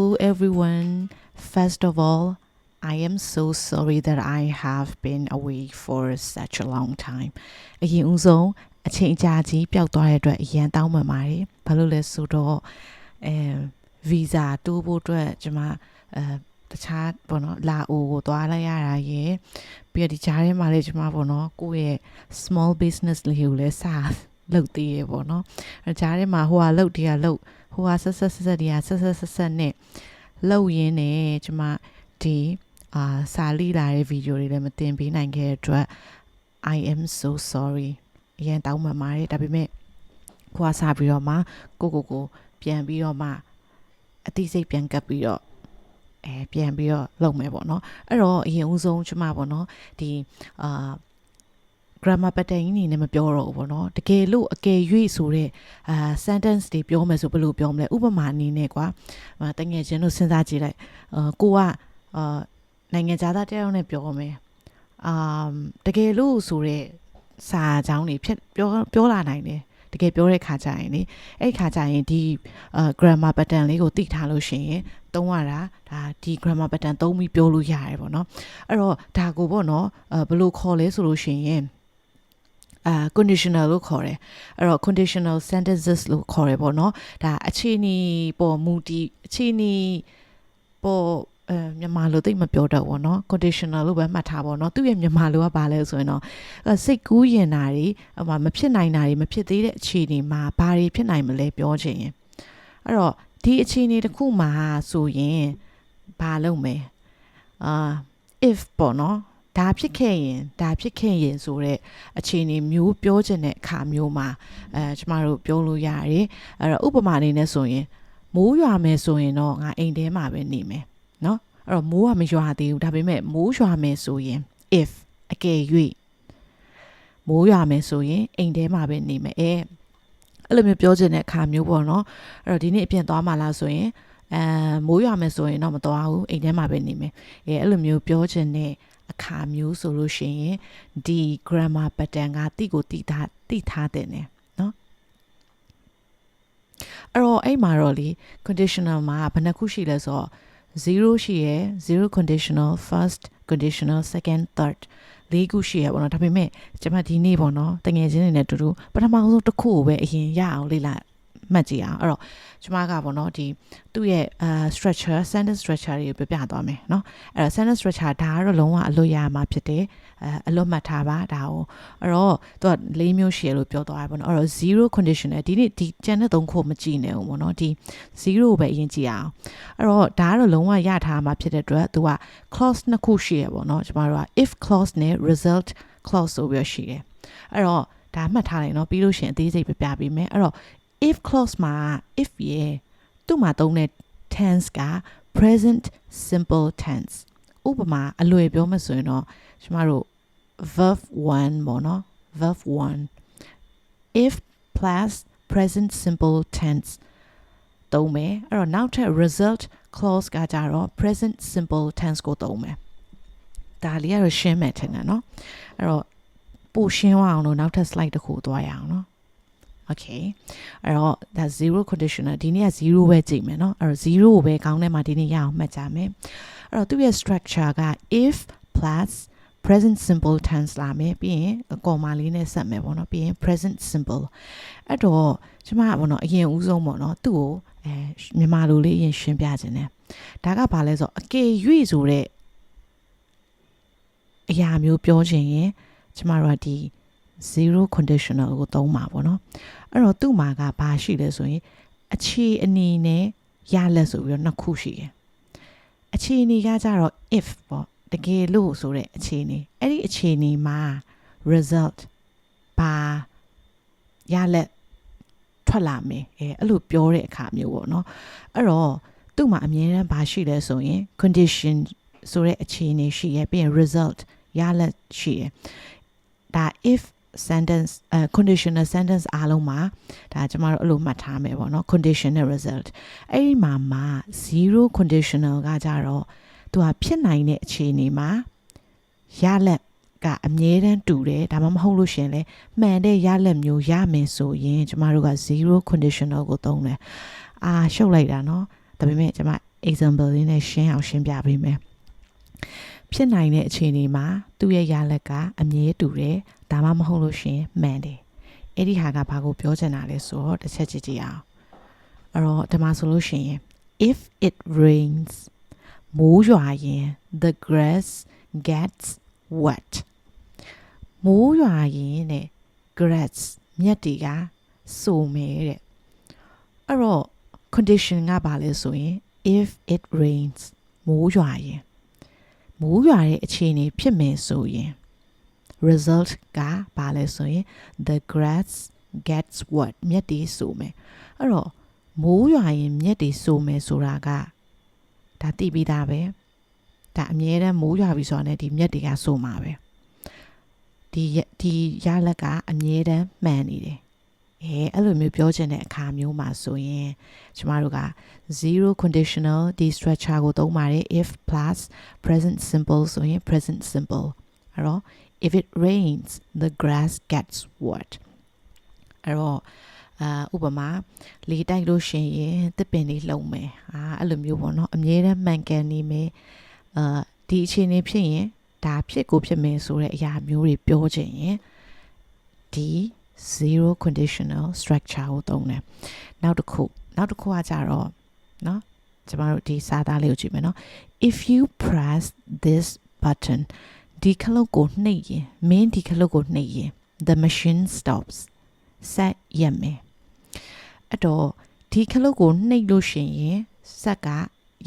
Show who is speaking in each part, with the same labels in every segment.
Speaker 1: Hello everyone. First of all, I am so sorry that I have been away for such a long time. အရင်ဦးဆုံးအချိန်ကြာကြီးပျောက်သွားတဲ့အတွက်အရန်တောင်းပန်ပါတယ်။ဘာလို့လဲဆိုတော့visa တိုးဖို့အတွက်ကျွန်မတခြားပေါ့နော်လာအိုကိုသွားလိုက်ရတာရယ်ပြီးတော့ဒီကြားထဲမှာလေကျွန်မပေါ့နော်ကိုယ့်ရဲ့ small business လေးကိုလည်းစလုပ်သေးရပေါ့နော်အဲကြားထဲမှာဟိုဟာလုပ်တရားလုပ်ဟိုဟာဆက်တရားဆက်နဲ့လုပ်ရင်းနဲ့ကျွန်မဒီစာလီလာတဲ့ဗီဒီယိုတွေလည်းမတင်ပေးနိုင်ခဲ့တဲ့အတွက် I am so sorry အရင်တောင်းပန်ပါတယ်ဒါပေမဲ့ခွာစားပြီးတော့မှကိုပြန်ပြီးတော့မှအတိစိတ်ပြန်ကပ်ပြီးတော့ပြန်ပြီးတော့လုပ်မယ်ပေါ့နော်အဲ့တော့အရင်ဦးဆုံးကျွန်မပေါ့နော်ဒီgrammar pattern ကြီးနေနဲ့မပြောတော့ဘူးပေါ့နော်တကယ်လို့အကယ်၍ဆိုတဲ့sentence တွေပြောမယ်ဆိုဘယ်လိုပြောမလဲဥပမာအနေနဲ့ကွာတကယ်ချင်းတို့စဉ်းစားကြည့်လိုက်ကိုကနိုင်ငံခြားသားတယောက်နဲ့ပြောမယ်တကယ်လို့ဆိုတဲ့စာအကြောင်းတွေပြောလာနိုင်တယ်တကယ်ပြောတဲ့ခါကျရင်လေအဲ့ခါကျရင်ဒီgrammar pattern လေးကိုသိထားလို့ရှိရင်သုံးရတာဒါဒီ grammar pattern သုံးပြီးပြောလို့ရတယ်ပေါ့နော်အဲ့တော့ဒါကိုပေါ့နော်ဘယ်လိုခေါ်လဲဆိုလို့ရှိရင်conditional လို့ခေါ်တယ်အဲ့တော့ conditional sentences လို့ခေါ်တယ်ပေါ့နော်ဒါအခြေအနေပေါ်မူတည်အခြေအနေပေါ်မြန်မာလိုသိမပြောတော့ဘောเนาะ conditional လို့ပဲမှတ်ထားပါเนาะသူ့ရဲ့မြန်မာလိုကဘာလဲဆိုရင်တော့စိတ်ကူးရင်တာတွေမဖြစ်နိုင်တာတွေမဖြစ်သေးတဲ့အခြေအနေမှာဘာတွေဖြစ်နိုင်မလဲပြောချင်ရင်အဲ့တော့ဒီအခြေအနေတစ်ခုမှာဆိုရင်ဘာလုပ်မယ်if ပေါ့เนาะဒါဖြစ်ခဲ့ရင်ဆိုတဲ့အခြေအနေမျိုးပြောချင်တဲ့အခါမျိုးမှာကျမတို့ပြောလို့ရတယ်အဲ့တော့ဥပမာအနေနဲ့ဆိုရင်မိုးရွာမယ်ဆိုရင်တော့ငါအိမ်ထဲမှာပဲနေမယ်နော်အဲ့တော့မိုးကမရွာသေးဘူးဒါပေမဲ့မိုးရွာမယ်ဆိုရင် if အကယ်၍မိုးရွာမယ်ဆိုရင်အိမ်ထဲမှာပဲနေမယ်အဲ့လိုမျိုးပြောချင်တဲ့အခါမျိုးပေါ့နော်အဲ့တော့ဒီနေ့အပြင်သွားမှလားဆိုရင်မိုးရွာမယ်ဆိုရင်တော့မသွားဘူးအိမ်ထဲမှာပဲနေမယ်အဲ့လိုမျိုးပြောချင်တဲ့အခါမျိုးဆိုလို့ရှိရင်ဒီ grammar pattern ကတိထားတဲ့ねနော်အဲ့တော့အဲ့မှာတော့လေ conditional မှာဘယ်နှခုရှိလဲဆိုတော့0ရှိရယ်0 conditional first conditional second third လေးခုရှိရပေါ့နော်ဒါပေမဲ့ကျွန်မဒီနေ့ပေါ့နော်တငယ်ချင်းတွေနဲ့တူတူပထမဆုံးတစ်ခုကိုပဲအရင်ရအောင်လေ့လာမှတ်ကြည့်အောင်အဲ့တော့ကျွန်မကပေါ့နော်ဒီသူ့ရဲ့ structure sentence structure တွေကိုပြသွားမယ်เนาะအဲ့တော့ sentence structure ဒါကတော့လုံးဝအလွတ်ရမှာဖြစ်တယ်အလွတ်မှတ်ထားပါဒါကိုအဲ့တော့သူက၄မျိုးရှိရလို့ပြောသွားရပေါ့နော်အဲ့တော့0 conditional ဒီနေ့ဒီကျန်တဲ့၃ခုမကြည့်နေဘူးပေါ့နော်ဒီ0ကိုပဲအရင်ကြည့်အောင်အဲ့တော့ဒါကတော့လုံးဝရထားမှာဖြစ်တဲ့အတွက်သူက clause နှစ်ခုရှိရပေါ့နော်ကျွန်မတို့က if clause နဲ့ result clause ဆိုပြီးရှိတယ်အဲ့တော့ဒါမှတ်ထားလိုက်เนาะပြီးလို့ရှိရင်အသေးစိတ်ပြပေးမယ်အဲ့တော့if clause မှာ if ရဲ့သူ့မှာသုံးတဲ့ tense က present simple tense ဥပမာအလွယ်ပြောမှဆိုရင်တော့ကျမတို့ verb 1ပေါ့နော် verb 1 if plus present simple tense သုံးမယ်အဲ့တော့နောက်ထပ် result clause ကကြတော့ present simple tense ကိုသုံးမယ်ဒါလေးကတော့ရှင်းမယ်ထင်တယ်နော်အဲ့တော့ပိုရှင်းအောင်လို့နောက်ထပ် slide တစ်ခုသွားရအောင်နော်Okay အဲ့တော့ဒါ zero conditional ဒီနေ့က0ပဲကြည့်မယ်เนาะအဲ့တော့0ကိုပဲခေါင်းထဲမှာဒီနေ့ရအောင်မှတ်ကြမယ်အဲ့တော့သူ့ရဲ့ structure က if plus present simple tense လာမယ်ပြီးရင်ကော်မာလေးနဲ့ဆက်မယ်ပေါ့เนาะပြီးရင် present simple အဲ့တော့ကျွန်မကပေါ့เนาะအရင်ဦးဆုံးပေါ့เนาะသူ့ကိုမြန်မာလိုလေးအရင်ရှင်းပြခြင်းတယ်ဒါကဘာလဲဆိုတော့အကယ်၍ဆိုတဲ့အရာမျိုးပြောခြင်းရင်ကျွန်မတို့ကဒီ0 conditional ကိုသုံးပါပေါ့နော်အဲ့တော့သူ့မှာကဘာရှိလဲဆိုရင်အခြေအနေနဲ့ရလက်ဆိုပြီးတော့နှစ်ခုရှိတယ်အခြေအနေကကြတော့ if ပေါ့တကယ်လို့ဆိုတဲ့အခြေအနေအဲ့ဒီအခြေအနေမှာ result ဘာရလက်ထွက်လာမယ်အဲ့လိုပြောတဲ့အခါမျိုးပေါ့နော်အဲ့တော့သူ့မှာအမြဲတမ်းဘာရှိလဲဆိုရင် condition ဆိုတဲ့အခြေအနေရှိရပြီးရင် result ရလက်ရှိရဒါ if sentence conditional sentence အားလုံးမှာဒါကျမတို့အဲ့လိုမှတ်ထားမယ်ပေါ့နော် conditional result အဲ့ဒီမှာ0 conditional ကကြတော့သူကဖြစ်နိုင်တဲ့အခြေအနေမှာရလက်ကအမြဲတမ်းတူတယ်ဒါမှမဟုတ်လို့ရှင်လေမှန်တဲ့ရလက်မျိုးရမယ်ဆိုရင်ကျမတို့က0 conditional ကိုသုံးတယ်ရှုပ်လိုက်တာเนาะဒါပေမဲ့ကျမ example လေးနဲ့ရှင်းအောင်ရှင်းပြပေးမယ်ဖြစ်နိုင်တဲ့အခြေအနေမှာသူ့ရဲ့ရလဒ်ကအမြဲတူတယ်ဒါမှမဟုတ်လို့ရှင်မှန်တယ်အဲ့ဒီဟာကဘာကိုပြောချင်တာလဲဆိုတော့တစ်ချက်ကြည့်အောင်အဲ့တော့ဒီမှာဆိုလို့ရှိရင် if it rains မိုးရွာရင် the grass gets wet မိုးရွာရင်တဲ့ grass မြက်တွေကစိုမယ်တဲ့အဲ့တော့ condition ကဘာလဲဆိုရင် if it rains မိုးရွာရင်မိုးရွာတဲ့အခြေအနေဖြစ်မယ်ဆိုရင် result ကဘာလဲဆိုရင် the grass gets wet မြက်တွေစိုမယ်အဲ့တော့မိုးရွာရင်မြက်တွေစိုမယ်ဆိုတာကဒါသိပြီးသားပဲဒါအမြဲတမ်းမိုးရွာပြီဆိုတာနဲ့ဒီမြက်တွေကစိုမှာပဲဒီရလဒ်ကအမြဲတမ်းမှန်နေတယ်အဲ့လိုမျိုးပြောချင်တဲ့အခါမျိုးမှာဆိုရင်ကျမတို့က zero conditional ဒီ structure ကိုသုံးပါတယ် if plus present simple ဆိုရင် present simple အဲ့တော့ if it rains the grass gets wet အဲ့တော့ဥပမာလေတိုက်လို့ရှိရင်သစ်ပင်တွေလှုပ်မယ်အဲ့လိုမျိုးပေါ့နော်အမြဲတမ်းမှန်ကန်နေမယ်ဒီအခြေအနေဖြစ်ရင်ဒါဖြစ်ကိုဖြစ်မယ်ဆိုတဲ့အရာမျိုးတွေပြောချင်ရင်ဒီ zero conditional structure ကိုသုံးတယ်နောက်တစ်ခုကကြတော့เนาะကျမတို့ဒီစာသားလေးကိုကြည့်မယ်เนาะ if you press this button ဒီခလုတ်ကိုနှိပ်ရင်မင်းဒီခလုတ်ကိုနှိပ်ရင် the machine stops ဆက်ရက်မယ်အဲ့တော့ဒီခလုတ်ကိုနှိပ်လို့ရှိရင်ဆက်က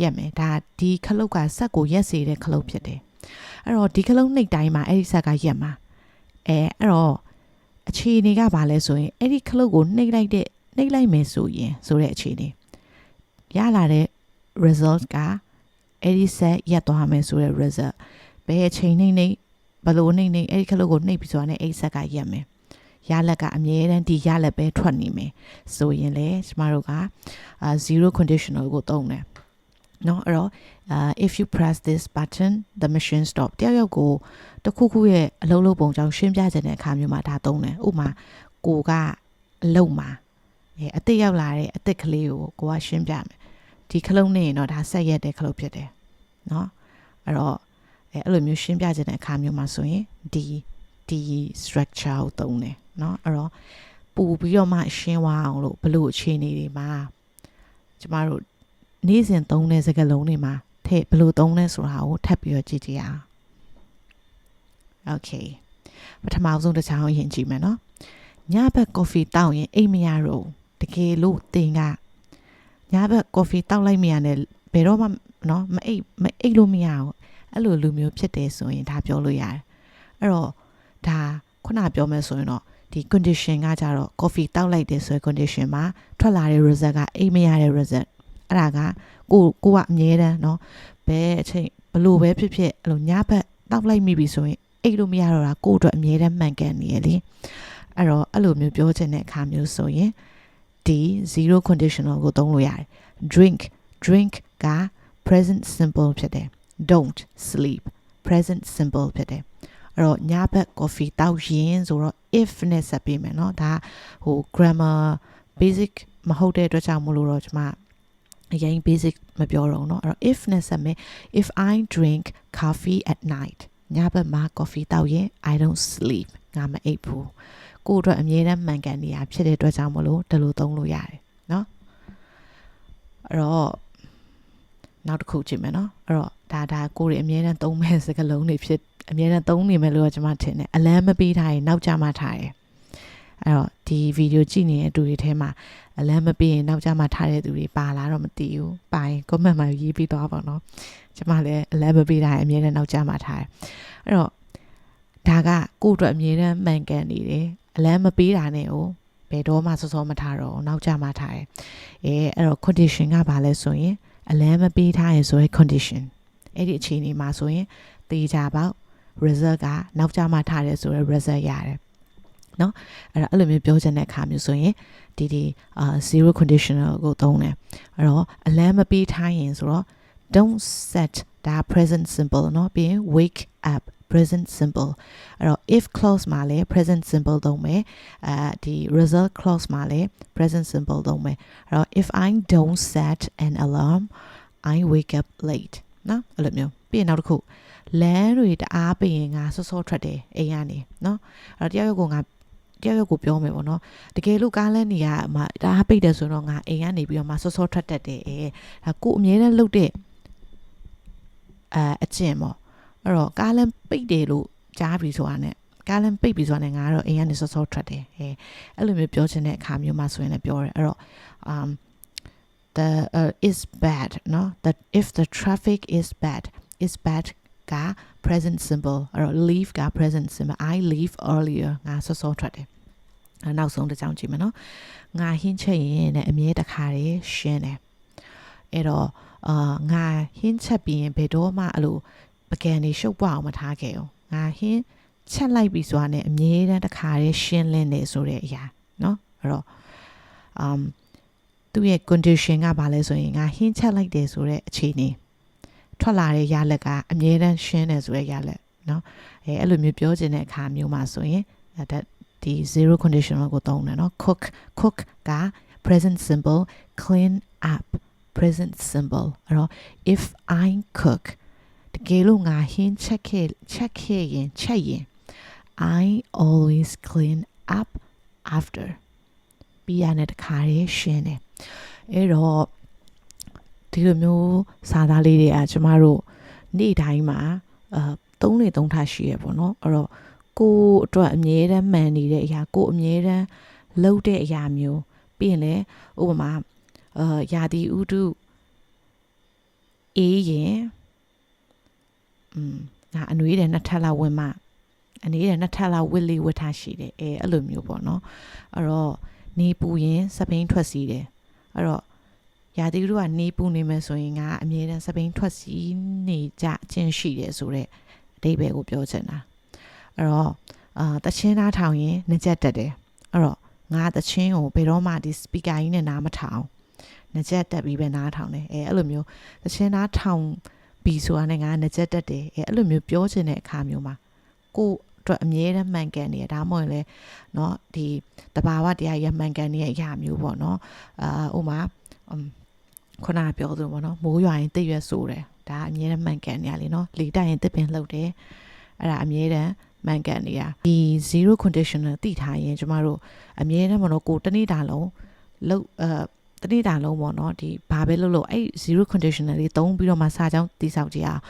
Speaker 1: ရက်မယ်ဒါဒီခလုတ်ကဆက်ကိုရက်စေတဲ့ခလုတ်ဖြစ်တယ်အဲ့တော့ဒီခလုတ်နှိပ်တိုင်းမှာအဲ့ဒီဆက်ကရက်မှာအဲ့တော့အခြေအနေကဘာလဲဆိုရင်အဲ့ဒီခလုတ်ကိုနှိပ်လိုက်မယ်ဆိုရင်ဆိုတဲ့အခြေအနေရလာတဲ့ result ကအဲ့ဒီဆက်ရက်သွားမယ်ဆိုတဲ့ result ဘယ်အချိန်နှိပ်ဘလို့နှိပ်အဲ့ဒီခလုတ်ကိုနှိပ်ပြီးဆိုတာနဲ့အဲ့ဒီဆက်ကရက်မယ်ရလဒ်ကအမြဲတမ်းဒီရလဒ်ပဲထွက်နေမယ်ဆိုရင်လေကျမတို့ကzero conditional ကိုသုံးတယ်เนาะအဲ့တော့if you press this button the machine stop တယောက်ကိုတစ်ခုခုရဲ့အလုံးလုံးပုံကြောင့်ရှင်းပြခြင်းတဲ့အခါမျိုးမှာဒါသုံးတယ်ဥပမာကိုကအလုံးမှာအစ်စ်ရောက်လာတဲ့အစ်စ်ကလေးကိုကရှင်းပြမယ်ဒီခလုံးနဲ့တော့ဒါဆက်ရက်တဲ့ခလုံးဖြစ်တယ်เนาะအဲ့တော့အဲ့လိုမျိုးရှင်းပြခြင်းတဲ့အခါမျိုးမှာဆိုရင်ဒီ structure ကိုသုံးတယ်เนาะအဲ့တော့ပူပြီးတော့မှရှင်းသွားအောင်လို့ဘလို့အခြေအနေတွေမှာကျမတို့နေ့စဉ်သုံးတဲ့စကားလုံးတွေမှာထည့်ဘလို့သုံးလဲဆိုတာကိုထပ်ပြီးတော့ကြည့်ကြရအောင် Okay ပထမဆုံးတစ်ချောင်းရင်ကြည့်မယ်เนาะညဘက်ကော်ဖီတောက်ရင်အိတ်မရတော့တကယ်လို့တင်ကညဘက်ကော်ဖီတောက်လိုက်မရနဲ့ဘယ်တော့မှเนาะမအိတ်လို့မရဘူးအဲ့လိုလူမျိုးဖြစ်တယ်ဆိုရင်ဒါပြောလို့ရတယ်အဲ့တော့ဒါခုနပြောမယ်ဆိုရင်တော့ဒီ condition ကကြတော့ coffee တောက်လိုက်တယ်ဆိုတဲ့ condition မှာထွက်လာတဲ့ result ကအိမ်မရတဲ့ result အဲ့ဒါကကိုကအမြဲတမ်းเนาะဘယ်အချိန်ဘလို့ပဲဖြစ်ဖြစ်အဲ့လိုညဘက်တောက်လိုက်မိပြီဆိုရင်အိတ်လို့မရတော့တာကိုအတွက်အမြဲတမ်းမှန်ကန်နေရလေအဲ့တော့အဲ့လိုမျိုးပြောချင်တဲ့အခါမျိုးဆိုရင်ဒီ zero conditional ကိုသုံးလို့ရတယ် drink က present simple ဖြစ်တယ် don't sleep present simple ဖြစ်တယ်အဲ့တော့ညဘက် coffee တောက်ရင်ဆိုတော့ if နဲ့ဆက်ပေးမယ်เนาะဒါဟို grammar basic မဟုတ်တဲ့အတွက်ကြောင့်မလို့တော့ကျွန်မအရင် basic မပြောတော့เนาะအဲ့တော့ if နဲ့ဆက်မယ် if I drink coffee at night ညဘက်မှာ coffee တောက်ရင် I don't sleep ငါမအိပ်ဘူးကိုအတွက်အမြဲတမ်းမှန်ကန်နေရဖြစ်တဲ့အတွက်ကြောင့်မလို့ဒီလိုသုံးလို့ရတယ်เนาะအဲ့တော့နောက်တစ်ခုကြည့်မယ်เนาะအဲ့တော့ဒါကိုတွေအမြဲတမ်းသုံးမဲ့စကားလုံးတွေဖြစ်အမြဲတမ်းသုံးနေမယ်လို့ကျွန်မထင်တယ်အလန်းမပေးထားရင်နောက်ကျမှထားတယ်အဲ့တော့ဒီဗီဒီယိုကြည့်နေတဲ့အတူတွေထဲမှာအလန်းမပေးရင်နောက်ကျမှထားတဲ့သူတွေပါလာတော့မသိဘူးပါရင် comment မှာရေးပြီးသွားပါတော့ကျွန်မလည်းအလန်းမပေးထားရင်အမြဲတမ်းနောက်ကျမှထားတယ်အဲ့တော့ဒါကကိုယ့်အတွက်အမြဲတမ်းမှန်ကန်နေတယ်အလန်းမပေးတာနဲ့ကိုဘယ်တော့မှစောစောမထားတော့နောက်ကျမှထားတယ်အဲ့တော့ condition ကဘာလဲဆိုရင်အလန်းမပေးထားရင်ဆိုရင် condition အဲ့ဒီအခြေအနေမှာဆိုရင်သေချာပေါက် result ကနောက်ကျမှထားတယ်ဆိုတော့ result ရတယ်เนาะအဲ့လိုမျိုးပြောချင်တဲ့အခါမျိုးဆိုရင်ဒီ zero conditional ကိုသုံးတယ်အဲ့တော့အလန်းမပေးထားရင်ဆိုတော့ don't set ဒါ present simple เนาะပြီးရင် wake up present simple အဲ့တော့ if clause မှာလည်း present simple သုံးမယ်ဒီ result clause မှာလည်း present simple သုံးမယ်အဲ့တော့ if I don't set an alarm I wake up late နော်အဲ့လိုမျိုးပြီးရင်နောက်တစ်ခုလမ်းတွေတအားပိတ်ရင်ငါစောစောထွက်တယ်အိမ်ကနေနော်အဲ့တော့တယောက်ယောက်ကိုပြောမယ်ပေါ့နော်တကယ်လို့ကားလမ်းနေရမှာတအားပိတ်တယ်ဆိုတော့ငါအိမ်ကနေပြီးတော့မှစောစောထွက်တတ်တယ်ဒါကိုအမြဲတမ်းလုပ်တဲ့အကျင့်ပေါ့အဲ့တော့ကားလမ်းပိတ်တယ်လို့ကြားပြီဆိုတာနဲ့ကားလမ်းပိတ်ပြီဆိုတာနဲ့ငါကတော့အိမ်ကနေစောစောထွက်တယ်အဲ့လိုမျိုးပြောချင်တဲ့အခါမျိုးမှာဆိုရင်လည်းပြောတယ်အဲ့တော့the is bad နော် that if the traffic is bad က present simple အဲ့တော့ leave က present simple I leave earlier ငါစောစောထွက်တယ်နောက်ဆုံးတစ်ကြောင်းကြည့်မယ်နော်ငါဟင်းချက်ရင်နဲ့အမြဲတခါတည်းရှင်းတယ်အဲ့တော့ငါဟင်းချက်ပြီးရင်ဘယ်တော့မှအဲ့လိုပကံနေရှုပ်ပွားအောင်မထားခဲ့ဘူးငါဟင်းချက်လိုက်ပြီးဆိုတာနဲ့အမြဲတမ်းတခါတည်းရှင်းလင်းနေဆိုတဲ့အရာနော်အဲ့တော့သူ့ရဲ့ condition ကဘာလဲဆိုရင်ငါဟင်းချက်လိုက်တယ်ဆိုတဲ့အခြေအနေထွက်လာတဲ့ရလက်ကအမြဲတမ်းရှင်းတယ်ဆိုတဲ့ရလက်နော်အဲ့လိုမျိုးပြောချင်တဲ့အခါမျိုးမှာဆိုရင်ဒီ zero conditional ကိုသုံးတယ်နော် cook က present simple clean up present simple အဲ့တော့ if I cook တကယ်လို့ငါဟင်းချက်ခဲ့ရင် I always clean up after ပြီးရတဲ့တခါရေးရှင်းတယ်အဲ့တော့ဒီလိုမျိုးစာသားလေးတွေကကျမတို့နေ့တိုင်းမှာ3 ထားရှိရပေါ့နော်အဲ့တော့ကိုအတွက်အမြဲတမ်းမှန်နေတဲ့အရာကိုအမြဲတမ်းလုပ်တဲ့အရာမျိုးပြီးရင်လည်းဥပမာရာသီဥတုအေးရင်ငါအနွေးတယ်2 ထပ်လောက်ဝင်မှအနေနဲ့2 ထပ်လောက်ဝစ်လေးဝတ်ထားရှိတယ်အဲ့လိုမျိုးပေါ့နော်အဲ့တော့နေပူရင်စပိန်ထွက်စီတယ်အဲ့တော့ရာသီဥတုကနေပူနေမယ်ဆိုရင်ငါအမြဲတမ်းစပိန်ထွက်စီနေကြခြင်းရှိတယ်ဆိုတော့အဓိပ္ပာယ်ကိုပြောချင်တာအဲ့တော့တချင်းနားထောင်ရင်နှကြက်တက်တယ်အဲ့တော့ငါတချင်းကိုဘယ်တော့မှဒီ speaker ကြီးနဲ့နားမထောင်နှကြက်တက်ပြီးပဲနားထောင်တယ်အဲ့လိုမျိုးတချင်းနားထောင်ပြီးဆိုတာနဲ့ငါနှကြက်တက်တယ်အဲ့လိုမျိုးပြောချင်တဲ့အခါမျိုးမှာကိုအတွက်အမြဲတမ်းမှန်ကန်နေရဒါမှမဟုတ်လေเนาะဒီတဘာဝတရားရမှန်ကန်နေရအရာမျိုးပေါ့เนาะဥမာခုနပြောသလိုပေါ့เนาะမိုးရွာရင်တစ်ရွက်ဆိုတယ်ဒါအမြဲတမ်းမှန်ကန်နေရလေเนาะလေတိုက်ရင်တစ်ပင်လှုပ်တယ်အဲ့ဒါအမြဲတမ်းမှန်ကန်နေရဒီ zero conditional သိထားရင်ကျမတို့အမြဲတမ်းပေါ့เนาะကိုတနေ့တာလုံးလှုပ်တနေ့တာလုံးပေါ့เนาะဒီဘာပဲလုပ်လို့အဲ့ zero conditional လေးသုံးပြီးတော့မှစာကြောင်းတိဆောက်ကြရအောင်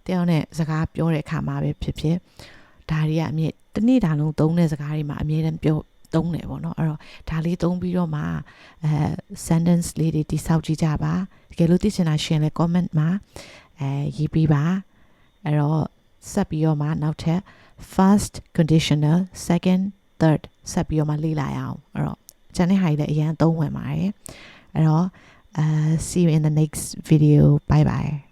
Speaker 1: တယောက်နဲ့စကားပြောတဲ့အခါမှာပဲဖြစ်ဒါတွေကအမြဲတနေ့တာလုံးသုံးတဲ့စကားတွေမှာအမြဲတမ်းပြောသုံးတယ်ပေါ့နော်အဲ့တော့ဒါလေးသုံးပြီးတော့မှ sentence လေးတွေတိဆောက်ကြည့်ကြပါတကယ်လို့သိချင်တာရှင်လဲ comment မှာရေးပေးပါအဲ့တော့ဆက်ပြီးတော့မှနောက်ထပ် first conditional second third ဆက်ပြီးတော့မှလေ့လာရအောင်အဲ့တော့ channel ဟာလည်းအရင်သုံးဝင်ပါတယ်အဲ့တော့see you in the next video bye bye